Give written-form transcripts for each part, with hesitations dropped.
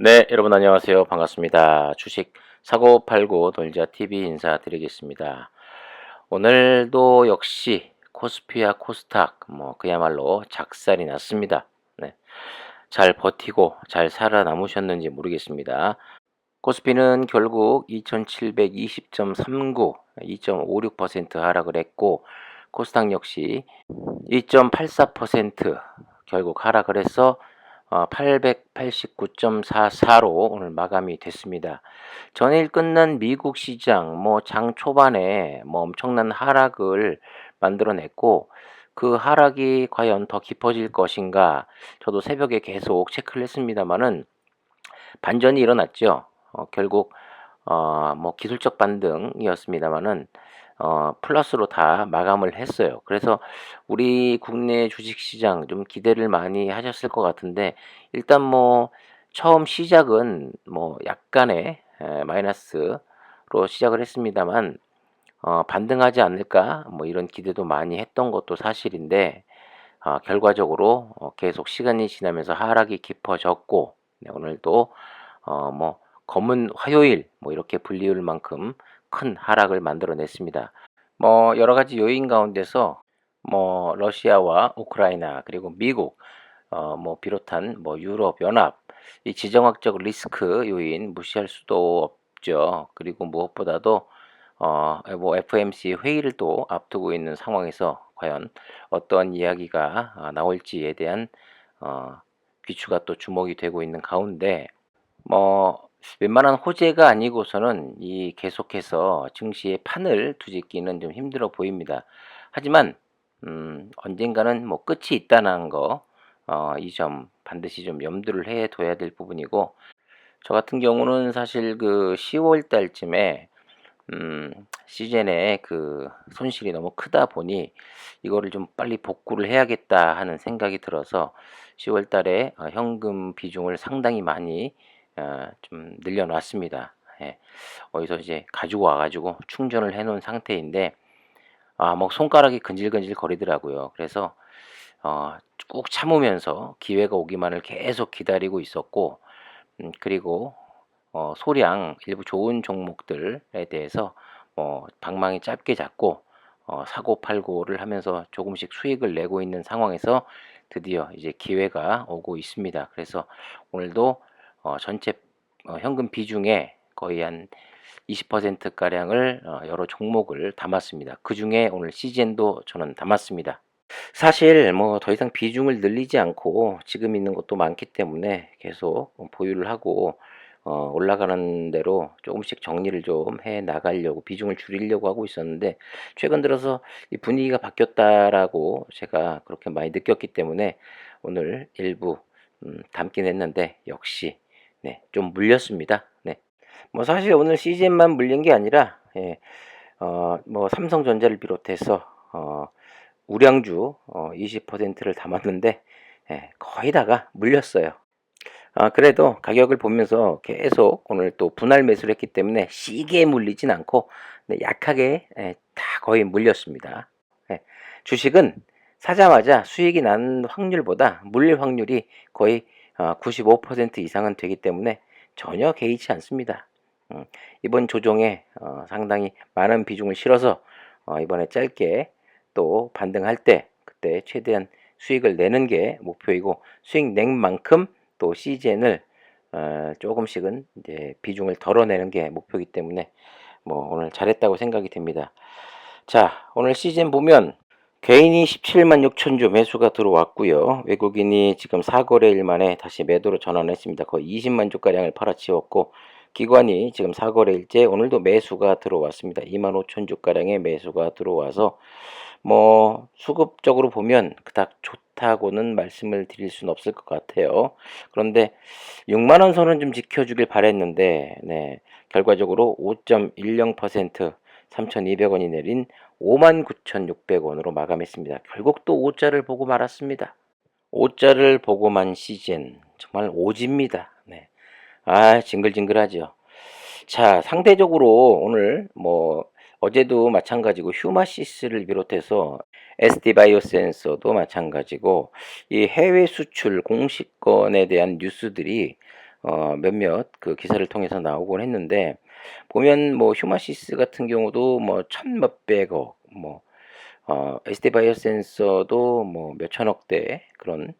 네, 여러분 안녕하세요. 반갑습니다. 주식 사고 팔고 놀자 TV 인사드리겠습니다. 오늘도 역시 코스피와 코스닥 그야말로 작살이 났습니다. 네, 잘 버티고 잘 살아남으셨는지 모르겠습니다. 코스피는 결국 2720.39, 2.56% 하락을 했고 코스닥 역시 2.84% 결국 하락을 해서 889.44로 오늘 마감이 됐습니다. 전일 끝난 미국 시장 장 초반에 엄청난 하락을 만들어냈고 그 하락이 과연 더 깊어질 것인가 저도 새벽에 계속 체크를 했습니다마는 반전이 일어났죠. 결국 기술적 반등이었습니다마는 플러스로 다 마감을 했어요. 그래서 우리 국내 주식시장 좀 기대를 많이 하셨을 것 같은데 일단 처음 시작은 약간의 마이너스로 시작을 했습니다만 반등하지 않을까 이런 기대도 많이 했던 것도 사실인데 결과적으로 계속 시간이 지나면서 하락이 깊어졌고 네, 오늘도 검은 화요일 이렇게 불리울 만큼 큰 하락을 만들어냈습니다. 여러 가지 요인 가운데서 러시아와 우크라이나 그리고 미국 비롯한 유럽 연합 이 지정학적 리스크 요인 무시할 수도 없죠. 그리고 무엇보다도 FMC 회의를 또 앞두고 있는 상황에서 과연 어떠한 이야기가 나올지에 대한 어, 귀추가 또 주목이 되고 있는 가운데 웬만한 호재가 아니고서는 이 계속해서 증시의 판을 뒤집기는 좀 힘들어 보입니다. 하지만 언젠가는 끝이 있다는 거, 이 점 반드시 좀 염두를 해 둬야 될 부분이고, 저 같은 경우는 사실 그 10월 달쯤에 시즌에 그 손실이 너무 크다 보니 이거를 좀 빨리 복구를 해야겠다 하는 생각이 들어서 10월 달에 현금 비중을 상당히 많이 좀 늘려놨습니다. 예. 어디서 이제 가지고 와 가지고 충전을 해 놓은 상태인데 손가락이 근질근질 거리더라고요. 그래서 어 꾹 참으면서 기회가 오기만을 계속 기다리고 있었고 그리고 소량 일부 좋은 종목들에 대해서 방망이 짧게 잡고 사고 팔고를 하면서 조금씩 수익을 내고 있는 상황에서 드디어 이제 기회가 오고 있습니다. 그래서 오늘도 전체 현금 비중에 거의 한 20% 가량을 여러 종목을 담았습니다. 그중에 오늘 CGN도 저는 담았습니다. 사실 더 이상 비중을 늘리지 않고 지금 있는 것도 많기 때문에 계속 보유를 하고 올라가는 대로 조금씩 정리를 좀 해 나가려고 비중을 줄이려고 하고 있었는데 최근 들어서 이 분위기가 바뀌었다라고 제가 그렇게 많이 느꼈기 때문에 오늘 일부 담긴 했는데 역시 네, 좀 물렸습니다. 네. 사실 오늘 CGN만 물린 게 아니라 예, 삼성전자를 비롯해서 우량주 20%를 담았는데 예, 거의 다가 물렸어요. 그래도 가격을 보면서 계속 오늘 또 분할 매수를 했기 때문에 시기에 물리진 않고 네, 약하게 다 거의 물렸습니다. 예, 주식은 사자마자 수익이 난 확률보다 물릴 확률이 거의 95% 이상은 되기 때문에 전혀 개의치 않습니다. 이번 조정에 상당히 많은 비중을 실어서 이번에 짧게 또 반등할 때 그때 최대한 수익을 내는 게 목표이고 수익 낸 만큼 또 CGN을 조금씩은 이제 비중을 덜어내는 게 목표이기 때문에 오늘 잘했다고 생각이 됩니다. 자, 오늘 CGN 보면 개인이 17만 6천 주 매수가 들어왔고요. 외국인이 지금 4거래일 만에 다시 매도로 전환했습니다. 거의 20만 주가량을 팔아치웠고 기관이 지금 4거래일째 오늘도 매수가 들어왔습니다. 2만 5천 주가량의 매수가 들어와서 수급적으로 보면 그닥 좋다고는 말씀을 드릴 수는 없을 것 같아요. 그런데 6만 원 선은 좀 지켜주길 바랬는데 네, 결과적으로 5.10% 3,200원이 내린 59,600원으로 마감했습니다. 결국 또 5자를 보고 말았습니다. 5자를 보고만 시즌 정말 오지입니다. 네. 징글징글하죠. 자, 상대적으로 오늘 어제도 마찬가지고 휴마시스를 비롯해서 SD바이오센서도 마찬가지고 이 해외 수출 공시권에 대한 뉴스들이 몇몇 그 기사를 통해서 나오곤 했는데, 보면 뭐 휴마시스 같은 경우도 뭐 천 몇백억, 뭐 SD 바이오센서도 뭐 몇천억대 그런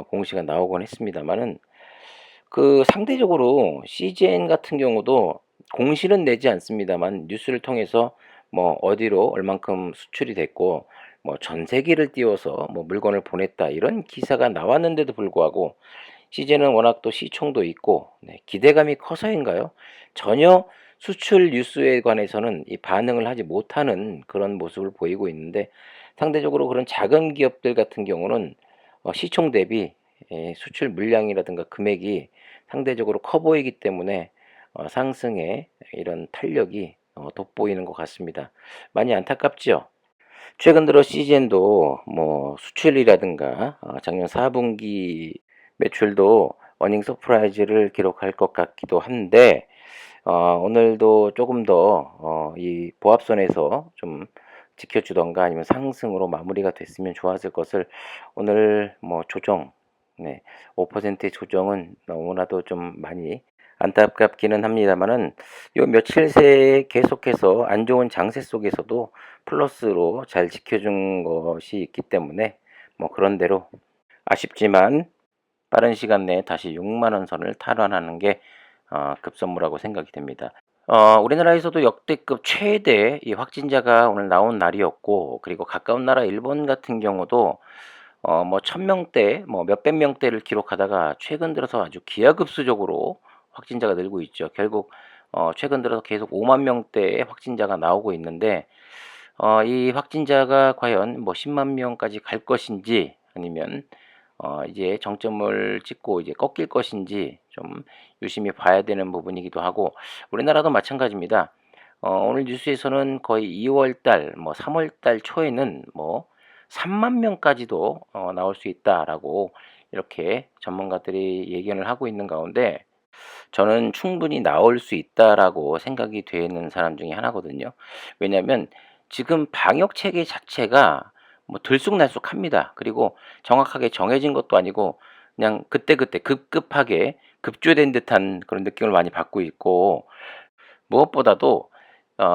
공시가 나오곤 했습니다만은, 그 상대적으로 CGN 같은 경우도 공시는 내지 않습니다만 뉴스를 통해서 뭐 어디로 얼만큼 수출이 됐고 뭐 전세기를 띄워서 뭐 물건을 보냈다 이런 기사가 나왔는데도 불구하고, CGN은 워낙 또 시총도 있고 기대감이 커서인가요? 전혀 수출 뉴스에 관해서는 이 반응을 하지 못하는 그런 모습을 보이고 있는데, 상대적으로 그런 작은 기업들 같은 경우는 시총 대비 수출 물량이라든가 금액이 상대적으로 커 보이기 때문에 상승의 이런 탄력이 돋보이는 것 같습니다. 많이 안타깝죠. 최근 들어 CGN도 뭐 수출이라든가 작년 4분기 매출도 어닝 서프라이즈를 기록할 것 같기도 한데, 오늘도 조금 더 이 보합선에서 좀 지켜주던가 아니면 상승으로 마무리가 됐으면 좋았을 것을, 오늘 뭐 조정, 네, 5%의 조정은 너무나도 좀 많이 안타깝기는 합니다만은, 요 며칠 새에 계속해서 안 좋은 장세 속에서도 플러스로 잘 지켜준 것이 있기 때문에 뭐 그런 대로 아쉽지만 빠른 시간 내에 다시 6만 원 선을 탈환하는 게 급선무라고 생각이 됩니다. 우리나라에서도 역대급 최대 이 확진자가 오늘 나온 날이었고, 그리고 가까운 나라 일본 같은 경우도 뭐 1000명대, 뭐 몇백 명대를 기록하다가 최근 들어서 아주 기하급수적으로 확진자가 늘고 있죠. 결국 최근 들어서 계속 5만 명대의 확진자가 나오고 있는데, 이 확진자가 과연 뭐 10만 명까지 갈 것인지, 아니면 이제 정점을 찍고 이제 꺾일 것인지 좀 유심히 봐야 되는 부분이기도 하고, 우리나라도 마찬가지입니다. 오늘 뉴스에서는 거의 2월 달, 뭐 3월 달 초에는 뭐 3만 명까지도 나올 수 있다라고 이렇게 전문가들이 예견을 하고 있는 가운데, 저는 충분히 나올 수 있다라고 생각이 되는 사람 중에 하나거든요. 왜냐하면 지금 방역 체계 자체가 뭐 들쑥날쑥합니다. 그리고 정확하게 정해진 것도 아니고 그냥 그때그때 급급하게 급조된 듯한 그런 느낌을 많이 받고 있고, 무엇보다도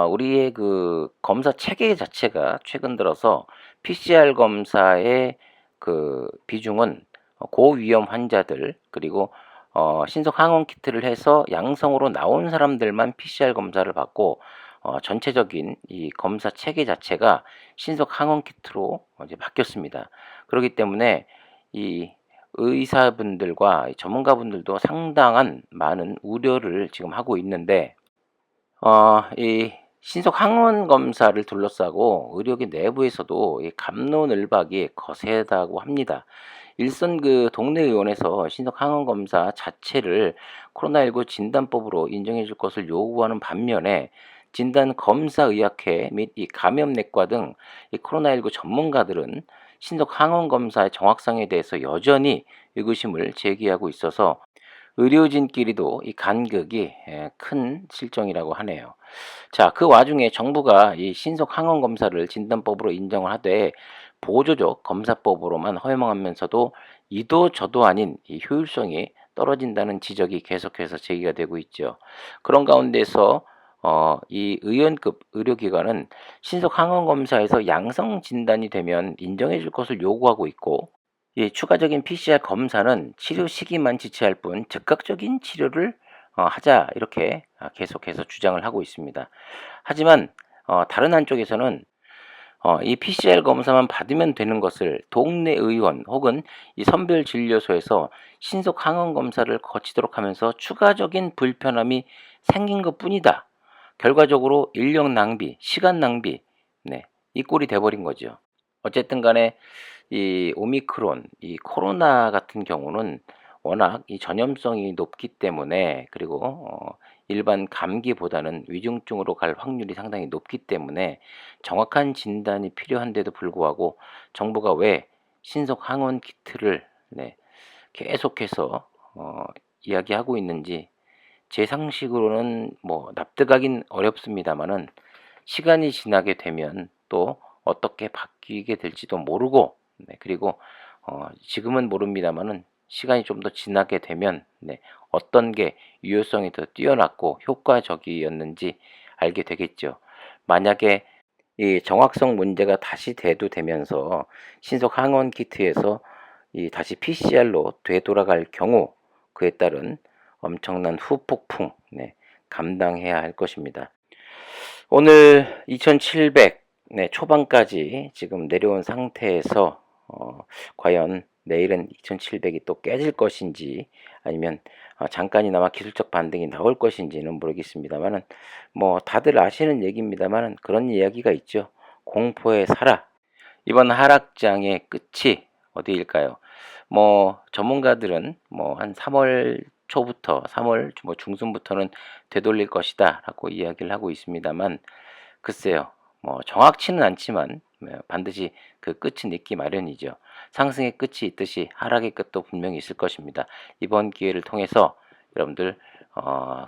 우리의 그 검사 체계 자체가 최근 들어서 PCR 검사의 그 비중은 고위험 환자들, 그리고 신속 항원 키트를 해서 양성으로 나온 사람들만 PCR 검사를 받고, 전체적인 이 검사 체계 자체가 신속 항원 키트로 이제 바뀌었습니다. 그렇기 때문에 이 의사분들과 전문가분들도 상당한 많은 우려를 지금 하고 있는데, 이 신속 항원 검사를 둘러싸고 의료계 내부에서도 이 갑론을박이 거세다고 합니다. 일선 그 동네 의원에서 신속 항원 검사 자체를 코로나19 진단법으로 인정해 줄 것을 요구하는 반면에, 진단 검사 의학회 및 이 감염내과 등 이 코로나19 전문가들은 신속 항원 검사의 정확성에 대해서 여전히 의구심을 제기하고 있어서 의료진끼리도 이 간극이 큰 실정이라고 하네요. 자, 그 와중에 정부가 이 신속 항원 검사를 진단법으로 인정을 하되 보조적 검사법으로만 허용하면서도 이도 저도 아닌 이 효율성이 떨어진다는 지적이 계속해서 제기가 되고 있죠. 그런 가운데서 이 의원급 의료기관은 신속 항원 검사에서 양성 진단이 되면 인정해 줄 것을 요구하고 있고, 이 추가적인 PCR 검사는 치료 시기만 지체할 뿐 즉각적인 치료를 하자, 이렇게 계속해서 주장을 하고 있습니다. 하지만 다른 한쪽에서는 이 PCR 검사만 받으면 되는 것을 동네 의원 혹은 이 선별진료소에서 신속 항원 검사를 거치도록 하면서 추가적인 불편함이 생긴 것뿐이다. 결과적으로 인력 낭비, 시간 낭비, 네, 이 꼴이 돼버린 거죠. 어쨌든 간에 이 오미크론, 이 코로나 같은 경우는 워낙 이 전염성이 높기 때문에, 그리고 일반 감기보다는 위중증으로 갈 확률이 상당히 높기 때문에 정확한 진단이 필요한데도 불구하고 정부가 왜 신속 항원 키트를 계속해서 이야기하고 있는지 제 상식으로는 뭐 납득하긴 어렵습니다만은, 시간이 지나게 되면 또 어떻게 바뀌게 될지도 모르고, 그리고 지금은 모릅니다만은 시간이 좀 더 지나게 되면 어떤 게 유효성이 더 뛰어났고 효과적이었는지 알게 되겠죠. 만약에 이 정확성 문제가 다시 대두되면서 신속 항원 키트에서 이 다시 PCR로 되돌아갈 경우 그에 따른 엄청난 후폭풍 감당해야 할 것입니다. 오늘 2700 초반까지 지금 내려온 상태에서 과연 내일은 2700이 또 깨질 것인지 아니면 잠깐이나마 기술적 반등이 나올 것인지는 모르겠습니다만은 뭐 다들 아시는 얘기입니다만은 그런 이야기가 있죠. 공포에 살아. 이번 하락장의 끝이 어디일까요? 뭐 전문가들은 뭐 한 3월 초부터 3월 뭐 중순부터는 되돌릴 것이다라고 이야기를 하고 있습니다만 글쎄요. 뭐 정확치는 않지만 반드시 그 끝은 있기 마련이죠. 상승의 끝이 있듯이 하락의 끝도 분명히 있을 것입니다. 이번 기회를 통해서 여러분들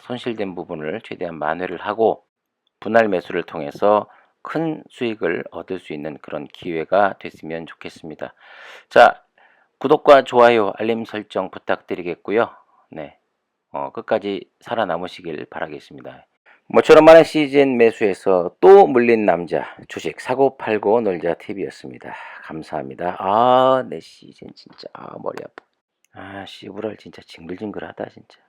손실된 부분을 최대한 만회를 하고 분할 매수를 통해서 큰 수익을 얻을 수 있는 그런 기회가 됐으면 좋겠습니다. 자, 구독과 좋아요, 알림 설정 부탁드리겠고요. 끝까지 살아남으시길 바라겠습니다. 모처럼 만의 시즌 매수에서 또 물린 남자 주식 사고 팔고 놀자 TV였습니다. 감사합니다. 내 시즌 진짜 머리 아파. 씨부랄 진짜 징글징글하다 진짜.